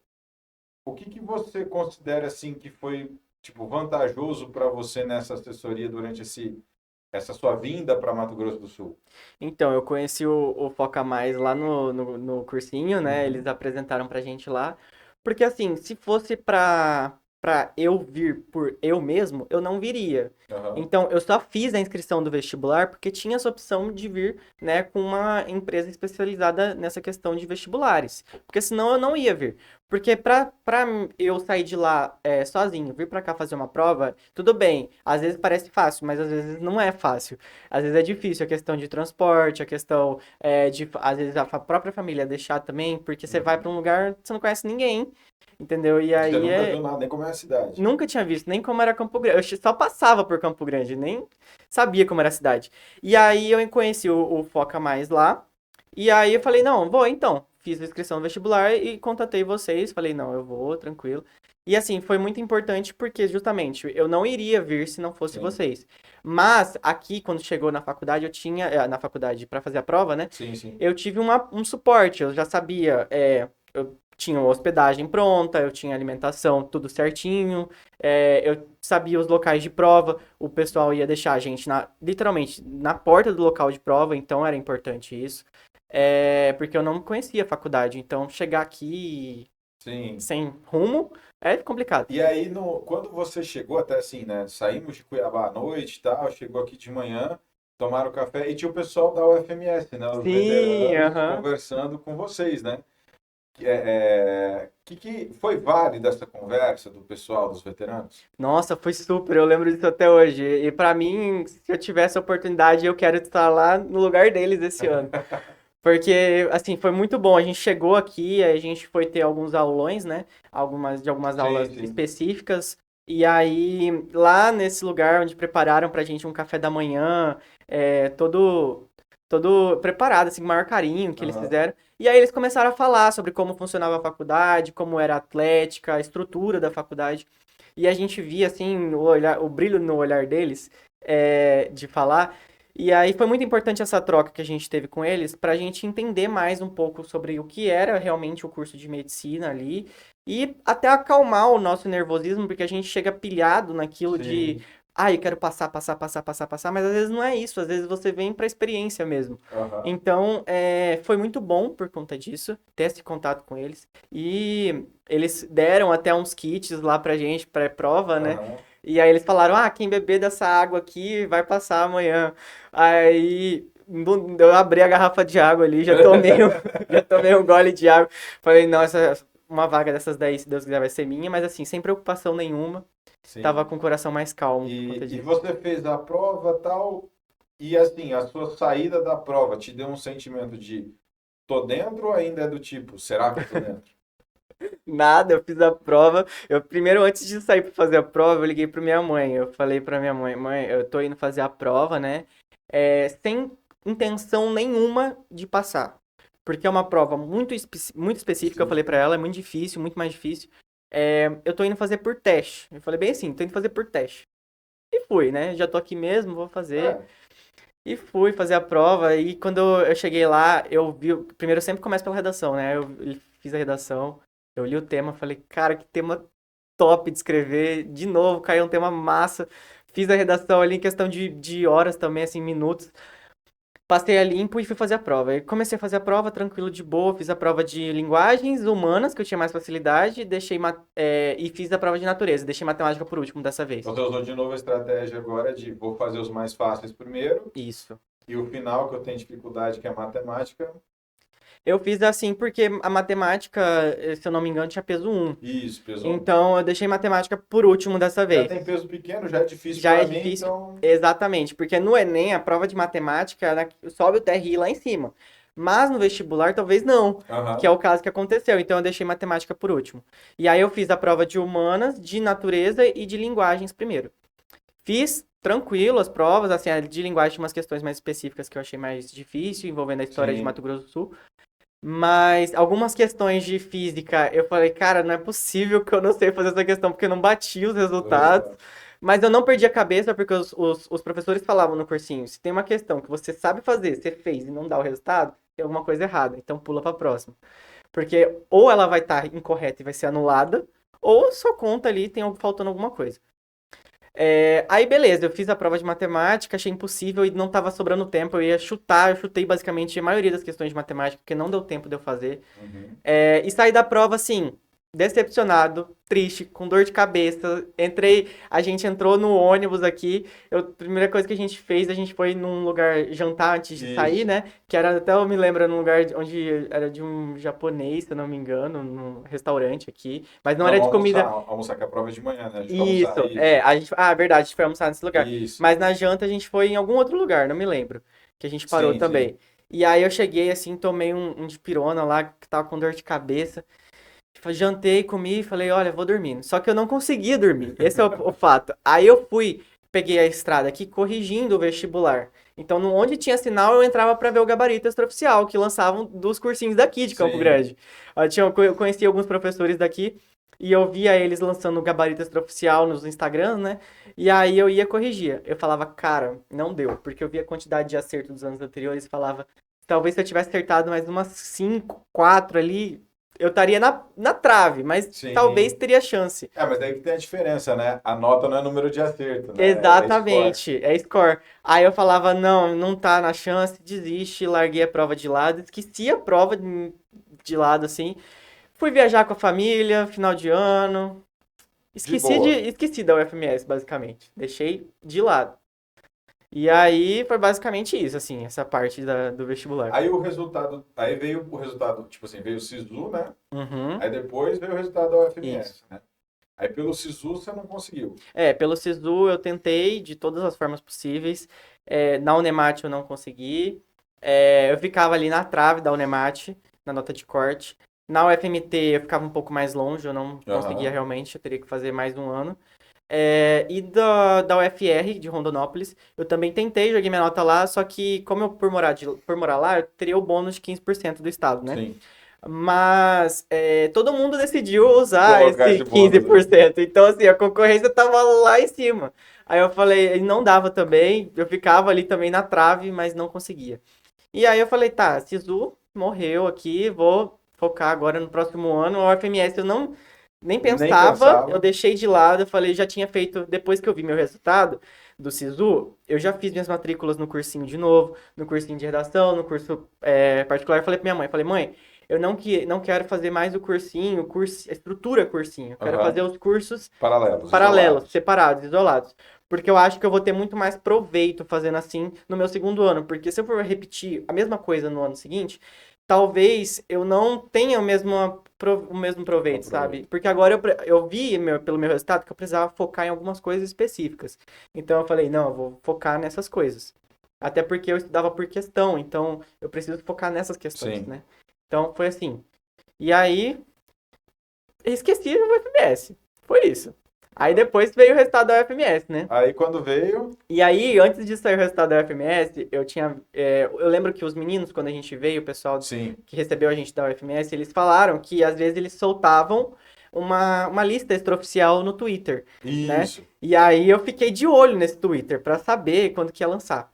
Speaker 1: O que que você considera assim que foi tipo vantajoso para você nessa assessoria durante essa sua vinda para Mato Grosso do Sul?
Speaker 2: Então, eu conheci o Foca Mais lá no cursinho, né? Eles
Speaker 1: Uhum.
Speaker 2: apresentaram pra gente lá. Porque, assim, se fosse pra eu vir por eu mesmo, eu não viria.
Speaker 1: Aham.
Speaker 2: Então, eu só fiz a inscrição do vestibular porque tinha essa opção de vir, né, com uma empresa especializada nessa questão de vestibulares. Porque senão eu não ia vir. Porque pra eu sair de lá sozinho, vir pra cá fazer uma prova, tudo bem. Às vezes parece fácil, mas às vezes não é fácil. Às vezes é difícil a questão de transporte, a questão de, às vezes, a própria família deixar também, porque você vai
Speaker 1: Uhum.
Speaker 2: pra um lugar que você não conhece ninguém, entendeu? E
Speaker 1: Você
Speaker 2: aí
Speaker 1: nunca viu nada, nem como é a cidade.
Speaker 2: nunca tinha visto nem como era Campo Grande. Eu só passava por Campo Grande, nem sabia como era a cidade. E aí eu conheci o Foca Mais lá, e aí eu falei, não, vou então. Fiz a inscrição no vestibular e contatei vocês. Falei, não, eu vou, tranquilo. E assim, foi muito importante porque justamente eu não iria vir se não fosse
Speaker 1: Sim,
Speaker 2: vocês. Mas aqui, quando chegou na faculdade, eu tinha, na faculdade para fazer a prova, né?
Speaker 1: sim, sim.
Speaker 2: Eu tive um suporte, eu já sabia, eu tinha a hospedagem pronta, eu tinha alimentação tudo certinho, eu sabia os locais de prova, o pessoal ia deixar a gente literalmente na porta do local de prova, então era importante isso. Porque eu não conhecia a faculdade, então chegar aqui
Speaker 1: Sim.
Speaker 2: sem rumo é complicado.
Speaker 1: E aí, quando você chegou, até assim, né? Saímos de Cuiabá à noite e tal, chegou aqui de manhã, tomaram café e tinha o pessoal da UFMS, né? Os
Speaker 2: Sim,
Speaker 1: veteranos
Speaker 2: aham.
Speaker 1: conversando com vocês, né? Que foi válida essa conversa do pessoal dos veteranos?
Speaker 2: Nossa, foi super, eu lembro disso até hoje. E pra mim, se eu tivesse a oportunidade, eu quero estar lá no lugar deles esse ano. Porque, assim, foi muito bom. A gente chegou aqui, a gente foi ter alguns aulões, né? Algumas
Speaker 1: Sim,
Speaker 2: aulas
Speaker 1: sim.
Speaker 2: específicas. E aí, lá nesse lugar onde prepararam pra gente um café da manhã, todo preparado, assim, com o maior carinho que eles
Speaker 1: Aham.
Speaker 2: fizeram. E aí eles começaram a falar sobre como funcionava a faculdade, como era a atlética, a estrutura da faculdade. E a gente via, assim, o brilho no olhar deles, de falar. E aí foi muito importante essa troca que a gente teve com eles para a gente entender mais um pouco sobre o que era realmente o curso de medicina ali e até acalmar o nosso nervosismo, porque a gente chega pilhado naquilo de,
Speaker 1: Sim.
Speaker 2: eu quero passar, passar, passar, passar, passar, mas às vezes não é isso, às vezes você vem para experiência mesmo.
Speaker 1: Aham.
Speaker 2: Então, foi muito bom por conta disso, ter esse contato com eles. E eles deram até uns kits lá pra gente, pré-prova, né?
Speaker 1: Aham.
Speaker 2: E aí eles falaram, quem beber dessa água aqui vai passar amanhã. Aí eu abri a garrafa de água ali, já tomei um gole de água. Falei, nossa, uma vaga dessas daí, se Deus quiser, vai ser minha, mas assim, sem preocupação nenhuma. Tava
Speaker 1: Sim.
Speaker 2: com o coração mais calmo por conta
Speaker 1: E
Speaker 2: disso.
Speaker 1: você fez a prova tal, e assim, a sua saída da prova te deu um sentimento de tô dentro ou ainda é do tipo, será que eu tô dentro?
Speaker 2: Nada, eu fiz a prova. Eu primeiro, antes de sair para fazer a prova, eu liguei para minha mãe. Eu falei para minha mãe, mãe, eu tô indo fazer a prova, né? Sem intenção nenhuma de passar. Porque é uma prova muito específica, eu falei para
Speaker 1: Específica.
Speaker 2: ela, é muito difícil, muito mais difícil. Eu tô indo fazer por teste. Eu falei bem assim, tô indo fazer por teste. E fui, né? Já tô aqui mesmo, vou fazer.
Speaker 1: É,
Speaker 2: E fui fazer a prova. E quando eu cheguei lá, eu vi. Primeiro eu sempre começo pela redação, né? Eu fiz a redação, eu li o tema, falei, cara, que tema top de escrever. De novo, caiu um tema massa. Fiz a redação ali em questão de horas também, assim, minutos. Passei a limpo e fui fazer a prova. Aí comecei a fazer a prova tranquilo, de boa. Fiz a prova de linguagens humanas, que eu tinha mais facilidade. E fiz a prova de natureza. Deixei matemática por último dessa vez.
Speaker 1: você usou de novo a estratégia agora de vou fazer os mais fáceis primeiro
Speaker 2: Isso.
Speaker 1: E o final, que eu tenho dificuldade, que é matemática.
Speaker 2: Eu fiz assim porque a matemática, se eu não me engano, tinha peso 1.
Speaker 1: Isso, pesou.
Speaker 2: Então eu deixei matemática por último dessa
Speaker 1: Já
Speaker 2: vez.
Speaker 1: tem peso pequeno, já é difícil
Speaker 2: Já é
Speaker 1: para mim,
Speaker 2: difícil,
Speaker 1: então.
Speaker 2: exatamente, porque no Enem, a prova de matemática sobe o TRI lá em cima. Mas no vestibular, talvez não, que é
Speaker 1: Aham.
Speaker 2: o caso que aconteceu. Então eu deixei matemática por último. E aí eu fiz a prova de humanas, de natureza e de linguagens primeiro. Fiz tranquilo as provas, assim, a de linguagem tinha umas questões mais específicas que eu achei mais difícil, envolvendo a história de
Speaker 1: Sim.
Speaker 2: Mato Grosso do Sul. Mas algumas questões de física, eu falei, cara, não é possível que eu não sei fazer essa questão, porque eu não bati os
Speaker 1: O
Speaker 2: resultados.
Speaker 1: resultado.
Speaker 2: Mas eu não perdi a cabeça, porque os professores falavam no cursinho, se tem uma questão que você sabe fazer, você fez e não dá o resultado, tem alguma coisa errada, então pula pra próxima. Porque ou ela vai estar incorreta e vai ser anulada, ou só conta ali, tem faltando alguma coisa. Aí beleza, eu fiz a prova de matemática, achei impossível e não tava sobrando tempo, eu ia chutar, eu chutei basicamente a maioria das questões de matemática, porque não deu tempo de eu fazer.
Speaker 1: Uhum.
Speaker 2: E saí da prova, assim, decepcionado, triste, com dor de cabeça. A gente entrou no ônibus aqui. A primeira coisa que a gente fez, a gente foi num lugar jantar antes de sair,
Speaker 1: Isso.
Speaker 2: né? Que era, até eu me lembro, num lugar onde era de um japonês, se eu não me engano, num restaurante aqui. Mas não
Speaker 1: Não,
Speaker 2: era de
Speaker 1: almoçar.
Speaker 2: comida.
Speaker 1: Almoçar que a prova é de manhã, né? A gente foi almoçar.
Speaker 2: Isso,
Speaker 1: Isso.
Speaker 2: verdade, a gente foi almoçar nesse lugar.
Speaker 1: Isso.
Speaker 2: Mas na janta a gente foi em algum outro lugar, não me lembro. Que a gente parou
Speaker 1: Sim, sim.
Speaker 2: também. E aí eu cheguei assim, tomei um dipirona lá, que tava com dor de cabeça. Jantei, comi e falei, olha, vou dormindo. Só que eu não conseguia dormir. Esse é o fato. Aí eu fui, peguei a estrada aqui corrigindo o vestibular. Então, onde tinha sinal, eu entrava para ver o gabarito extraoficial que lançavam dos cursinhos daqui de Campo
Speaker 1: Sim.
Speaker 2: Grande. Eu conheci alguns professores daqui e eu via eles lançando o gabarito extraoficial nos Instagram, né? E aí eu ia corrigir. Eu falava, cara, não deu, porque eu via a quantidade de acerto dos anos anteriores e falava, talvez se eu tivesse acertado mais umas 5, 4 ali, eu estaria na trave, mas talvez
Speaker 1: Sim.
Speaker 2: teria chance.
Speaker 1: Mas daí que tem a diferença, né? A nota não é número de acerto, né? É score.
Speaker 2: Exatamente, é score. Aí eu falava, não, não tá na chance, desiste, larguei a prova de lado, esqueci a prova de lado, assim. Fui viajar com a família, final de ano.
Speaker 1: De boa.
Speaker 2: Esqueci da UFMS, basicamente. Deixei de lado. E aí foi basicamente isso, assim, essa parte do vestibular.
Speaker 1: Aí o resultado. Aí veio o resultado, tipo assim, veio o SISU, né?
Speaker 2: Uhum,
Speaker 1: Aí depois veio o resultado da
Speaker 2: isso.
Speaker 1: UFMS, né? Aí pelo SISU você não conseguiu.
Speaker 2: Pelo SISU eu tentei de todas as formas possíveis. Na Unemat eu não consegui. Eu ficava ali na trave da Unemat, na nota de corte. Na UFMT eu ficava um pouco mais longe, eu não conseguia
Speaker 1: Aham.
Speaker 2: realmente, eu teria que fazer mais um ano. E da UFR, de Rondonópolis, eu também tentei, joguei minha nota lá, só que como eu por morar lá, eu teria o bônus de 15% do estado, né?
Speaker 1: Sim.
Speaker 2: Mas todo mundo decidiu usar
Speaker 1: Colocar
Speaker 2: esse
Speaker 1: esse bônus, né?
Speaker 2: 15%. Então, assim, a concorrência tava lá em cima. Aí eu falei, e não dava também. Eu ficava ali também na trave, mas não conseguia. E aí eu falei, tá, Sisu morreu aqui, vou focar agora no próximo ano. O FMS eu não nem
Speaker 1: Nem
Speaker 2: pensava, eu
Speaker 1: pensava.
Speaker 2: deixei de lado. Eu falei, já tinha feito, depois que eu vi meu resultado do Sisu, eu já fiz minhas matrículas no cursinho de novo, no cursinho de redação, no curso particular. Eu falei pra minha mãe, falei, mãe, eu não quero fazer mais o cursinho, a estrutura cursinho. Eu quero fazer
Speaker 1: Aham.
Speaker 2: os cursos
Speaker 1: Paralelos,
Speaker 2: paralelos,
Speaker 1: isolados.
Speaker 2: separados, isolados. Porque eu acho que eu vou ter muito mais proveito fazendo assim no meu segundo ano. Porque se eu for repetir a mesma coisa no ano seguinte, talvez eu não tenha o mesmo proveito, sabe?
Speaker 1: Aproveito.
Speaker 2: Porque agora eu vi pelo meu resultado que eu precisava focar em algumas coisas específicas. Então eu falei, não, eu vou focar nessas coisas. Até porque eu estudava por questão, então eu preciso focar nessas questões,
Speaker 1: Sim.
Speaker 2: né? Então foi assim. E aí, esqueci o FMS. Foi isso. Aí depois veio o resultado da UFMS, né?
Speaker 1: Aí quando veio.
Speaker 2: E aí, antes de sair o resultado da UFMS, eu lembro que os meninos, quando a gente veio, o pessoal
Speaker 1: Sim.
Speaker 2: que recebeu a gente da UFMS, eles falaram que às vezes eles soltavam uma lista extraoficial no Twitter, né?
Speaker 1: Isso.
Speaker 2: E aí eu fiquei de olho nesse Twitter pra saber quando que ia lançar.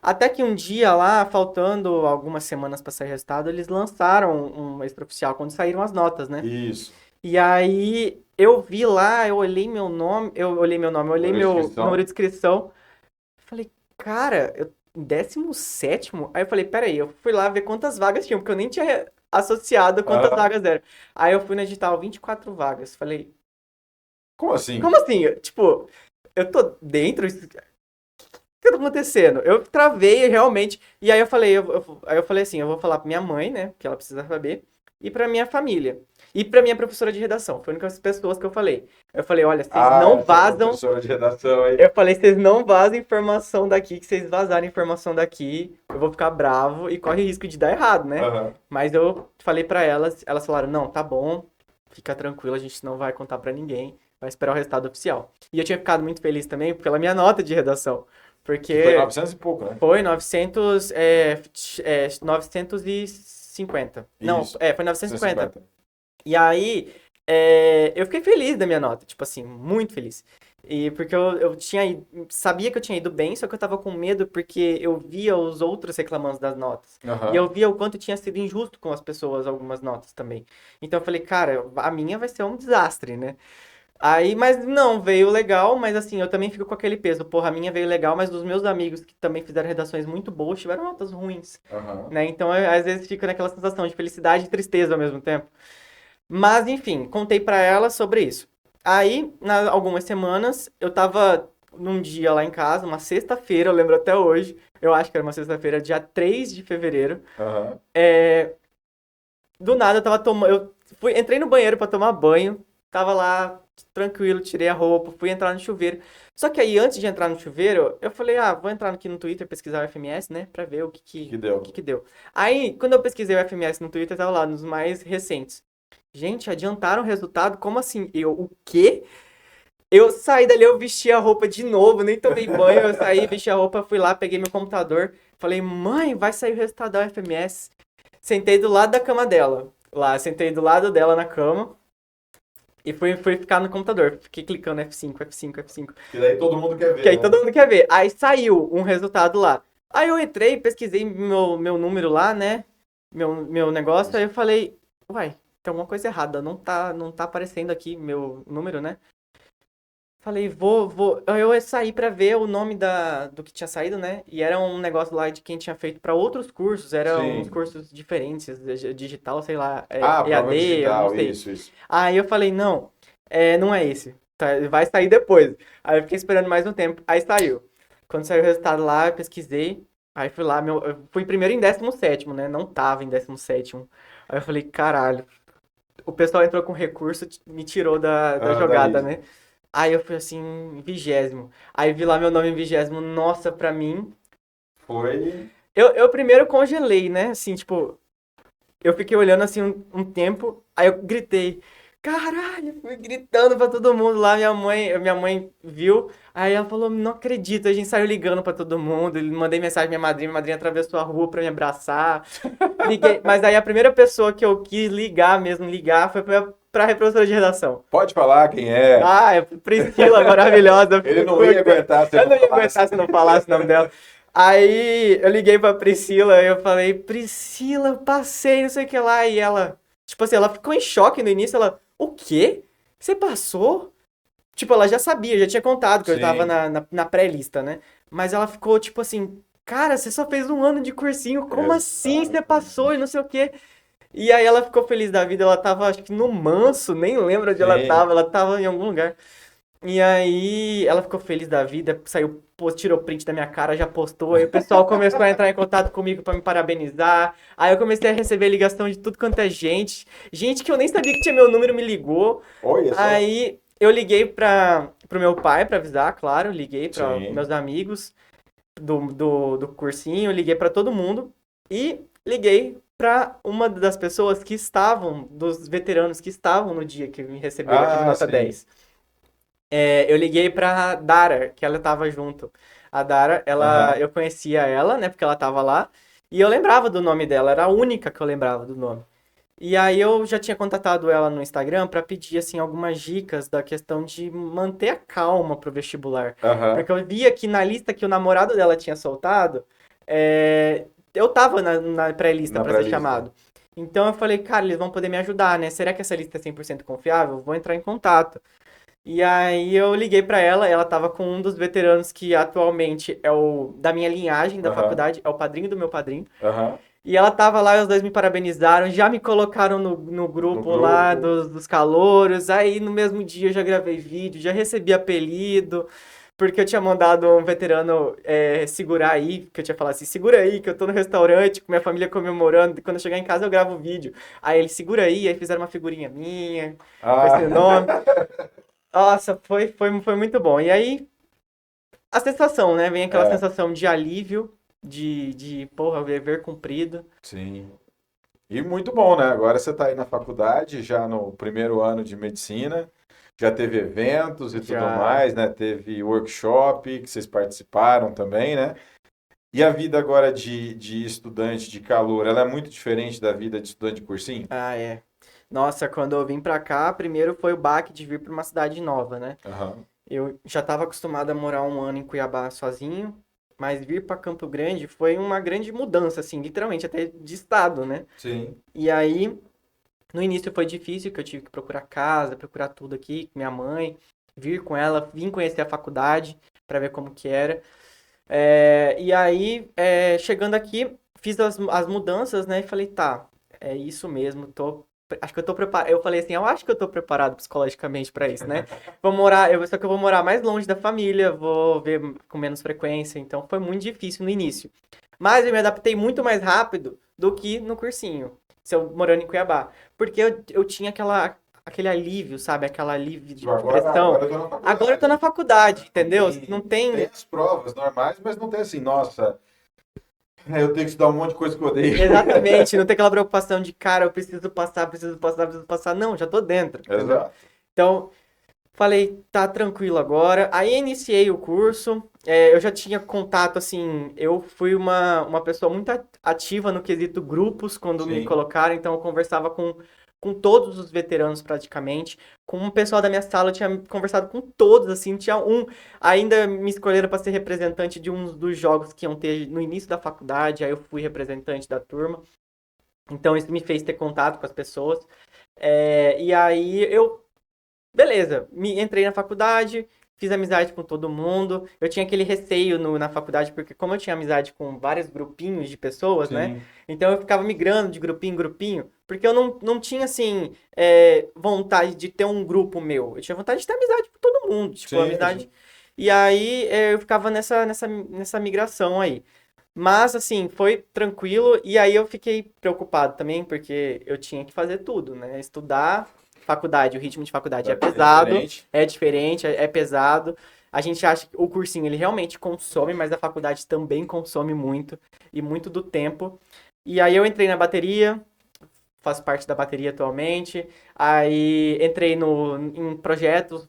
Speaker 2: Até que um dia lá, faltando algumas semanas pra sair o resultado, eles lançaram um extraoficial quando saíram as notas, né?
Speaker 1: Isso.
Speaker 2: E aí eu vi lá, eu olhei
Speaker 1: Número de
Speaker 2: meu número
Speaker 1: inscrição.
Speaker 2: de inscrição, falei, cara, 17º? Aí eu falei, peraí, eu fui lá ver quantas vagas tinham, porque eu nem tinha associado quantas
Speaker 1: Aham.
Speaker 2: vagas eram. Aí eu fui no edital, 24 vagas. Falei,
Speaker 1: Como assim?
Speaker 2: como assim? Tipo, eu tô dentro? que tá acontecendo? Eu travei realmente. E aí eu falei, aí eu falei assim, eu vou falar pra minha mãe, né? Que ela precisa saber. E pra minha família. E pra minha professora de redação. Foi a única pessoas que eu falei. Eu falei, olha, vocês não
Speaker 1: Essa
Speaker 2: vazam.
Speaker 1: professora de redação aí.
Speaker 2: Eu falei, vocês não vazam informação daqui, que vocês vazarem informação daqui, eu vou ficar bravo e corre risco de dar errado, né?
Speaker 1: Aham.
Speaker 2: Mas eu falei pra elas falaram, não, tá bom, fica tranquilo, a gente não vai contar pra ninguém, vai esperar o resultado oficial. E eu tinha ficado muito feliz também pela minha nota de redação,
Speaker 1: Que foi
Speaker 2: porque
Speaker 1: 900 e pouco, né?
Speaker 2: foi 950. Não,
Speaker 1: Isso.
Speaker 2: foi 950.
Speaker 1: 150.
Speaker 2: E aí, eu fiquei feliz da minha nota, tipo assim, muito feliz. E porque eu sabia que eu tinha ido bem, só que eu tava com medo porque eu via os outros reclamando das notas.
Speaker 1: Aham.
Speaker 2: E eu via o quanto tinha sido injusto com as pessoas, algumas notas também. Então eu falei, cara, a minha vai ser um desastre, né? Aí, mas não, veio legal, mas assim, eu também fico com aquele peso. Porra, a minha veio legal, mas dos meus amigos que também fizeram redações muito boas, tiveram notas ruins,
Speaker 1: Aham.
Speaker 2: né? Então, às vezes fica naquela sensação de felicidade e tristeza ao mesmo tempo. Mas, enfim, contei pra ela sobre isso. Aí, algumas semanas, eu tava num dia lá em casa, uma sexta-feira, eu lembro até hoje. Eu acho que era uma sexta-feira, dia 3 de fevereiro.
Speaker 1: Aham.
Speaker 2: Do nada, eu tava tomando. Entrei no banheiro pra tomar banho. Tava lá, tranquilo, tirei a roupa, fui entrar no chuveiro. Só que aí, antes de entrar no chuveiro, eu falei, vou entrar aqui no Twitter, pesquisar o FMS, né? Pra ver o
Speaker 1: Que deu.
Speaker 2: que deu. Aí, quando eu pesquisei o FMS no Twitter, tava lá, nos mais recentes. Gente, adiantaram o resultado? Como assim? O quê? Eu saí dali, eu vesti a roupa de novo, nem tomei banho, eu saí, vesti a roupa, fui lá, peguei meu computador, falei, mãe, vai sair o resultado da FMS. Sentei do lado da cama dela. Lá, sentei do lado dela na cama e fui ficar no computador. Fiquei clicando F5, F5, F5.
Speaker 1: Que daí todo mundo quer ver,
Speaker 2: Que aí
Speaker 1: né?
Speaker 2: todo mundo quer ver. Aí saiu um resultado lá. Aí eu entrei, pesquisei meu número lá, né? Meu negócio, aí eu falei, uai, tem alguma coisa errada, não tá aparecendo aqui meu número, né? Falei, vou. Aí eu saí pra ver o nome do que tinha saído, né? E era um negócio lá de quem tinha feito pra outros cursos, eram uns
Speaker 1: Sim.
Speaker 2: cursos diferentes, digital, sei lá,
Speaker 1: Prova
Speaker 2: EAD, eu não
Speaker 1: digital,
Speaker 2: sei.
Speaker 1: isso.
Speaker 2: Aí eu falei, não, não é esse. Tá, vai sair depois. Aí eu fiquei esperando mais um tempo. Aí saiu. Quando saiu o resultado lá, eu pesquisei. Aí fui lá, eu fui primeiro em 17º, né? Não tava em 17º. Aí eu falei, caralho. O pessoal entrou com recurso, me tirou da
Speaker 1: Da
Speaker 2: jogada,
Speaker 1: lista.
Speaker 2: né? Aí eu fui assim, 20º. Aí vi lá meu nome em 20º. Nossa, pra mim.
Speaker 1: Foi.
Speaker 2: Eu primeiro congelei, né? Assim, tipo, eu fiquei olhando assim um tempo, aí eu gritei, caralho, fui gritando pra todo mundo lá, minha mãe viu, aí ela falou, não acredito, a gente saiu ligando pra todo mundo, mandei mensagem pra minha madrinha atravessou a rua pra me abraçar, liguei, mas aí a primeira pessoa que eu quis ligar foi pra professora de redação.
Speaker 1: Pode falar quem é.
Speaker 2: É Priscila, maravilhosa.
Speaker 1: Ele não ia aguentar se
Speaker 2: Eu
Speaker 1: eu
Speaker 2: não ia
Speaker 1: falasse.
Speaker 2: aguentar se não falasse o nome dela. Aí eu liguei pra Priscila e eu falei, Priscila, eu passei, não sei o que lá. E ela, tipo assim, ela ficou em choque no início. Ela, o quê? Você passou? Tipo, ela já sabia, já tinha contado que eu
Speaker 1: Sim.
Speaker 2: tava na pré-lista, né? Mas ela ficou tipo assim, cara, você só fez um ano de cursinho, como assim você passou e não sei o quê? E aí ela ficou feliz da vida, ela tava, acho que no Manso, nem lembro onde
Speaker 1: Sim.
Speaker 2: ela tava em algum lugar. E aí ela ficou feliz da vida, saiu, tirou print da minha cara, já postou, aí o pessoal começou a entrar em contato comigo pra me parabenizar. Aí eu comecei a receber ligação de tudo quanto é gente. Gente que eu nem sabia que tinha meu número me ligou.
Speaker 1: Olha só.
Speaker 2: Aí eu liguei pro meu pai pra avisar, claro, liguei pra
Speaker 1: Sim.
Speaker 2: meus amigos do cursinho, liguei pra todo mundo e liguei pra uma das pessoas que estavam, dos veteranos que estavam no dia que me receberam aqui no nota
Speaker 1: Sim.
Speaker 2: 10. Eu liguei pra Dara, que ela tava junto. A Dara,
Speaker 1: Aham.
Speaker 2: eu conhecia ela, né, porque ela tava lá, e eu lembrava do nome dela, era a única que eu lembrava do nome. E aí eu já tinha contatado ela no Instagram pra pedir, assim, algumas dicas da questão de manter a calma pro vestibular.
Speaker 1: Aham.
Speaker 2: Porque eu via que na lista que o namorado dela tinha soltado, eu tava na pré-lista
Speaker 1: Na
Speaker 2: pra ser
Speaker 1: pré-lista.
Speaker 2: chamado. Então eu falei, cara, eles vão poder me ajudar, né? Será que essa lista é 100% confiável? Vou entrar em contato. E aí eu liguei pra ela, ela tava com um dos veteranos que atualmente é o da minha linhagem da
Speaker 1: Aham.
Speaker 2: faculdade, é o padrinho do meu padrinho.
Speaker 1: Aham.
Speaker 2: E ela tava lá, e os dois me parabenizaram, já me colocaram no grupo lá dos calouros. Aí no mesmo dia eu já gravei vídeo, já recebi apelido. porque eu tinha mandado um veterano segurar aí, que eu tinha falado assim, segura aí, que eu tô no restaurante com minha família comemorando, e quando eu chegar em casa eu gravo o vídeo. Aí ele, segura aí fizeram uma figurinha minha, com
Speaker 1: Ah,
Speaker 2: esse nome. Nossa, foi muito bom. E aí, a sensação, né? Vem aquela
Speaker 1: é,
Speaker 2: sensação de alívio, porra, dever cumprido.
Speaker 1: sim. E muito bom, né? Agora você está aí na faculdade, já no primeiro ano de medicina, já teve eventos e tudo
Speaker 2: Já.
Speaker 1: mais, né? Teve workshop que vocês participaram também, né? E a vida agora de estudante de calor, ela é muito diferente da vida de estudante de cursinho?
Speaker 2: Ah, é. Nossa, quando eu vim pra cá, primeiro foi o baque de vir pra uma cidade nova, né?
Speaker 1: Aham,
Speaker 2: Eu já estava acostumado a morar um ano em Cuiabá sozinho, mas vir para Campo Grande foi uma grande mudança, assim, literalmente, até de estado, né?
Speaker 1: sim.
Speaker 2: E aí, no início foi difícil, que eu tive que procurar casa, procurar tudo aqui com minha mãe, vir com ela, vim conhecer a faculdade para ver como que era. E aí, chegando aqui, fiz as mudanças, né? E falei, tá, é isso mesmo, acho que eu tô preparado. Eu falei assim, eu acho que eu tô preparado psicologicamente pra isso, né? Vou morar, só que eu vou morar mais longe da família, vou ver com menos frequência, então foi muito difícil no início. Mas eu me adaptei muito mais rápido do que no cursinho, se eu morando em Cuiabá. Porque eu tinha aquele alívio, sabe? Aquela alívio de
Speaker 1: Agora
Speaker 2: pressão.
Speaker 1: eu tô na
Speaker 2: Agora eu tô na
Speaker 1: faculdade.
Speaker 2: faculdade, entendeu? Não
Speaker 1: Tem
Speaker 2: tem.
Speaker 1: as provas normais, mas não tem assim, nossa, eu tenho que estudar um monte de coisa que eu odeio.
Speaker 2: Exatamente, não tem aquela preocupação de, cara, eu preciso passar, preciso passar, preciso passar. Não, já tô dentro, entendeu?
Speaker 1: Exato.
Speaker 2: Então, falei, tá tranquilo agora. Aí iniciei o curso, eu já tinha contato, assim, eu fui uma pessoa muito ativa no quesito grupos quando me
Speaker 1: Sim.
Speaker 2: colocaram, então eu conversava com todos os veteranos praticamente. Com o pessoal da minha sala, eu tinha conversado com todos, assim, tinha ainda me escolheram para ser representante de um dos jogos que iam ter no início da faculdade, aí eu fui representante da turma. Então isso me fez ter contato com as pessoas. E aí beleza, entrei na faculdade, fiz amizade com todo mundo. Eu tinha aquele receio na faculdade, porque como eu tinha amizade com vários grupinhos de pessoas, né?
Speaker 1: Sim.
Speaker 2: Então eu ficava migrando de grupinho em grupinho, porque eu não tinha, assim, vontade de ter um grupo meu. Eu tinha vontade de ter amizade com todo mundo, tipo,
Speaker 1: Sim, sim.
Speaker 2: amizade. E aí eu ficava nessa migração aí. Mas, assim, foi tranquilo. E aí eu fiquei preocupado também, porque eu tinha que fazer tudo, né? Estudar, faculdade, o ritmo de faculdade é
Speaker 1: É
Speaker 2: pesado,
Speaker 1: diferente.
Speaker 2: é diferente, é pesado. A gente acha que o cursinho ele realmente consome, mas a faculdade também consome muito, e muito do tempo. E aí eu entrei na bateria, faço parte da bateria atualmente. Aí entrei em projetos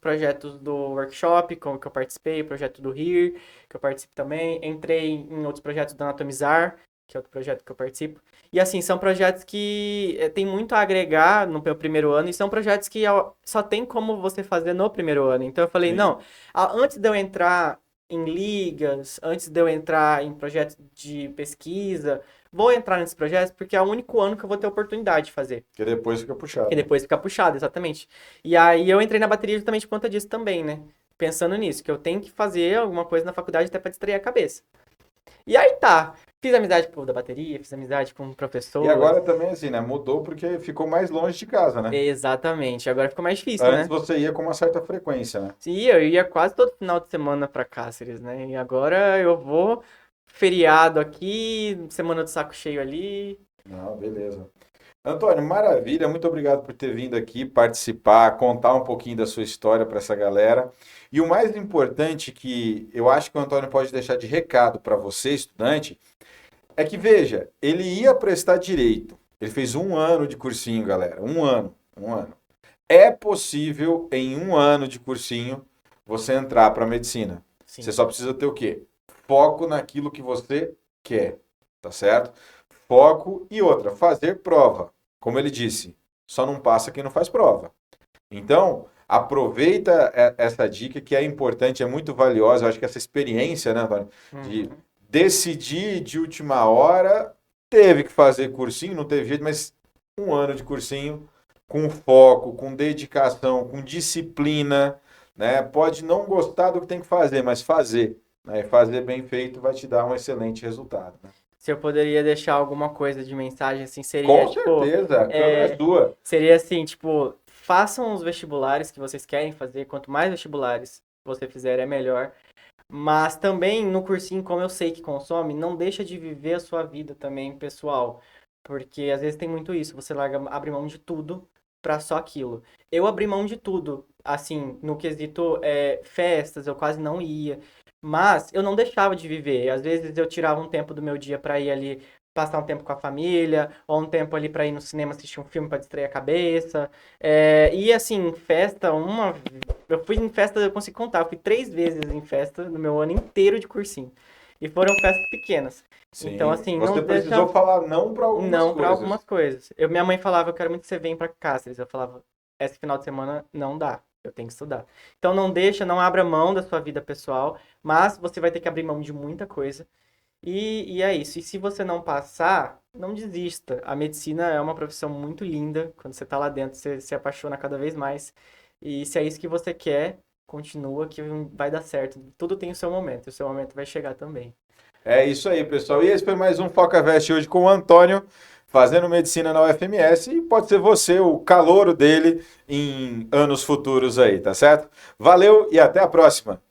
Speaker 2: do workshop, como que eu participei, o projeto do RIR, que eu participo também. Entrei em outros projetos do Anatomizar, que é outro projeto que eu participo. E assim, são projetos que tem muito a agregar no meu primeiro ano, e são projetos que só tem como você fazer no primeiro ano. Então eu falei,
Speaker 1: Sim.
Speaker 2: não, antes de eu entrar em ligas, antes de eu entrar em projetos de pesquisa, vou entrar nesses projetos porque é o único ano que eu vou ter oportunidade de fazer.
Speaker 1: Porque depois fica
Speaker 2: E
Speaker 1: puxado.
Speaker 2: depois ficar puxado, exatamente. E aí eu entrei na bateria justamente por conta disso também, né? Pensando nisso, que eu tenho que fazer alguma coisa na faculdade até pra distrair a cabeça. E aí tá. Fiz amizade com o povo da bateria, fiz amizade com
Speaker 1: E
Speaker 2: professores.
Speaker 1: agora também, assim, né? Mudou porque ficou mais longe de casa, né?
Speaker 2: Exatamente. Agora ficou mais difícil,
Speaker 1: Antes
Speaker 2: né?
Speaker 1: você ia com uma certa frequência, né?
Speaker 2: Sim, eu ia quase todo final de semana pra Cáceres, né? E agora eu vou feriado aqui, semana do saco cheio ali.
Speaker 1: Não, beleza. Antônio, maravilha. Muito obrigado por ter vindo aqui participar, contar um pouquinho da sua história para essa galera. E o mais importante que eu acho que o Antônio pode deixar de recado para você, estudante, é que, veja, ele ia prestar direito. Ele fez um ano de cursinho, galera. Um ano. Um ano. É possível, em um ano de cursinho, você entrar para medicina. Você
Speaker 2: Sim.
Speaker 1: só precisa ter o quê? Foco naquilo que você quer, tá certo? Foco e outra, fazer prova. Como ele disse, só não passa quem não faz prova. Então, aproveita essa dica que é importante, é muito valiosa. Eu acho que essa experiência, né, Antônio, de
Speaker 2: Uhum.
Speaker 1: decidir de última hora, teve que fazer cursinho, não teve jeito, mas um ano de cursinho com foco, com dedicação, com disciplina, né? Pode não gostar do que tem que fazer, mas fazer, né? Fazer bem feito vai te dar um excelente resultado, né?
Speaker 2: Se eu poderia deixar alguma coisa de mensagem, assim, seria,
Speaker 1: Com
Speaker 2: tipo,
Speaker 1: certeza, a câmera é sua.
Speaker 2: seria assim, tipo, façam os vestibulares que vocês querem fazer, quanto mais vestibulares você fizer é melhor. Mas também no cursinho, como eu sei que consome, não deixa de viver a sua vida também pessoal. Porque às vezes tem muito isso, você larga, abre mão de tudo pra só aquilo. Eu abri mão de tudo, assim, no quesito festas, eu quase não ia. Mas eu não deixava de viver. Às vezes eu tirava um tempo do meu dia pra ir ali passar um tempo com a família, ou um tempo ali pra ir no cinema assistir um filme pra distrair a cabeça. E assim, festa, eu fui em festa, eu consigo contar, eu fui 3 vezes em festa no meu ano inteiro de cursinho. E foram festas pequenas. Então,
Speaker 1: Sim.
Speaker 2: assim,
Speaker 1: Você
Speaker 2: não
Speaker 1: precisou
Speaker 2: deixa.
Speaker 1: falar não para algumas
Speaker 2: Não para
Speaker 1: coisas.
Speaker 2: algumas coisas. Minha mãe falava, eu quero muito que você venha pra Cáceres. Eu falava, esse final de semana não dá, eu tenho que estudar. Então não deixa, não abra mão da sua vida pessoal, mas você vai ter que abrir mão de muita coisa. E é isso. E se você não passar, não desista. A medicina é uma profissão muito linda. Quando você tá lá dentro, você se apaixona cada vez mais. E se é isso que você quer, continua que vai dar certo. Tudo tem o seu momento, e o seu momento vai chegar também.
Speaker 1: É isso aí, pessoal. E esse foi mais um FocaVest hoje com o Antônio, fazendo medicina na UFMS. E pode ser você o calouro dele em anos futuros aí, tá certo? Valeu e até a próxima.